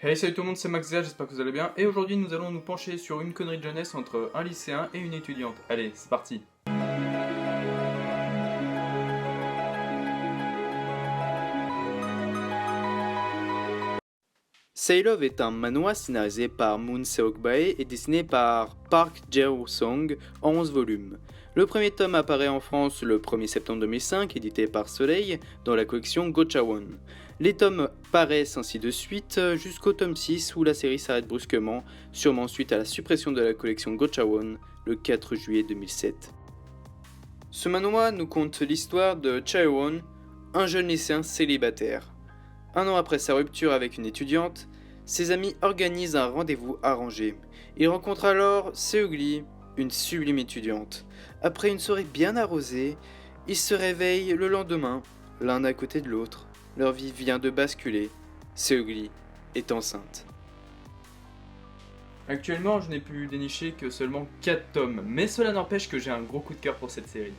Hey, salut tout le monde, c'est Max Zia, j'espère que vous allez bien. Et aujourd'hui, nous allons nous pencher sur une connerie de jeunesse entre un lycéen et une étudiante. Allez, c'est parti. Say Love est un manhwa scénarisé par Moon Seok-bae et dessiné par Park Jae-song en 11 volumes. Le premier tome apparaît en France le 1er septembre 2005, édité par Soleil, dans la collection Gochawon. Les tomes paraissent ainsi de suite jusqu'au tome 6 où la série s'arrête brusquement, sûrement suite à la suppression de la collection Gochawon le 4 juillet 2007. Ce manhwa nous conte l'histoire de Chaewon, un jeune lycéen célibataire. Un an après sa rupture avec une étudiante, ses amis organisent un rendez-vous arrangé. Il rencontre alors Seugli, une sublime étudiante. Après une soirée bien arrosée, ils se réveillent le lendemain, l'un à côté de l'autre. Leur vie vient de basculer. Seugli est enceinte. Actuellement, je n'ai pu dénicher que seulement 4 tomes, mais cela n'empêche que j'ai un gros coup de cœur pour cette série.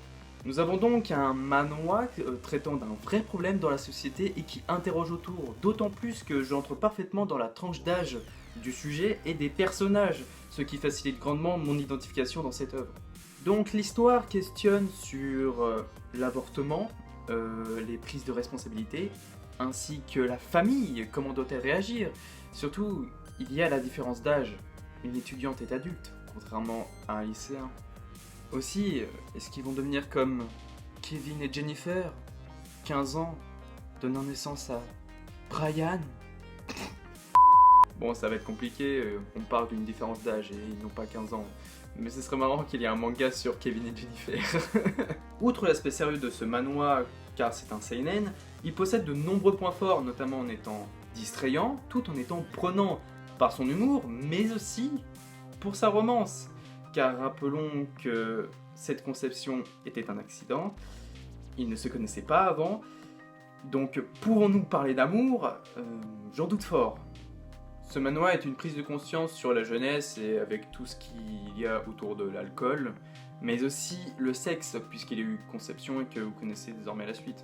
Nous avons donc un manhwa traitant d'un vrai problème dans la société et qui interroge autour, d'autant plus que j'entre parfaitement dans la tranche d'âge du sujet et des personnages, ce qui facilite grandement mon identification dans cette œuvre. Donc l'histoire questionne sur l'avortement, les prises de responsabilité, ainsi que la famille, comment doit-elle réagir. Surtout, il y a la différence d'âge, une étudiante est adulte, contrairement à un lycéen. Aussi, est-ce qu'ils vont devenir comme Kevin et Jennifer, 15 ans, donnant naissance à Brian? Bon, ça va être compliqué, on parle d'une différence d'âge et ils n'ont pas 15 ans. Mais ce serait marrant qu'il y ait un manga sur Kevin et Jennifer. Outre l'aspect sérieux de ce manhwa, car c'est un seinen, il possède de nombreux points forts, notamment en étant distrayant, tout en étant prenant par son humour, mais aussi pour sa romance. Car rappelons que cette conception était un accident, ils ne se connaissaient pas avant, donc pourrons-nous parler d'amour? J'en doute fort. Ce manhwa est une prise de conscience sur la jeunesse et avec tout ce qu'il y a autour de l'alcool, mais aussi le sexe, puisqu'il y a eu conception et que vous connaissez désormais la suite.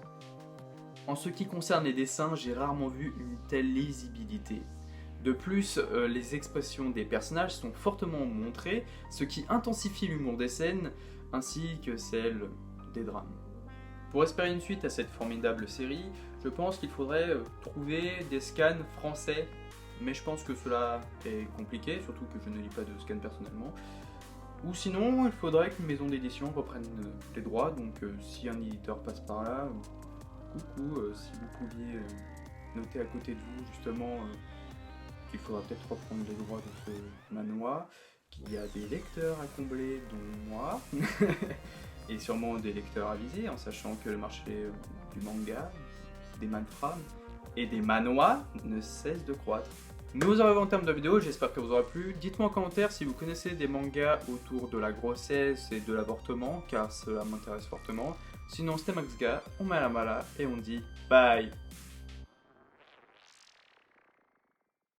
En ce qui concerne les dessins, j'ai rarement vu une telle lisibilité. De plus, les expressions des personnages sont fortement montrées, ce qui intensifie l'humour des scènes, ainsi que celle des drames. Pour espérer une suite à cette formidable série, je pense qu'il faudrait trouver des scans français, mais je pense que cela est compliqué, surtout que je ne lis pas de scan personnellement. Ou sinon, il faudrait qu'une maison d'édition reprenne les droits, donc si un éditeur passe par là, coucou, si vous pouviez noter à côté de vous justement qu'il faudra peut-être reprendre les droits de ce manhwa, qu'il y a des lecteurs à combler, dont moi, et sûrement des lecteurs à viser, en sachant que le marché du manga, des manhwas et des manhwas ne cesse de croître. Nous arrivons en termes de vidéo, j'espère que vous aura plu. Dites-moi en commentaire si vous connaissez des mangas autour de la grossesse et de l'avortement, car cela m'intéresse fortement. Sinon, c'était Max Zia, on met la mala et on dit bye.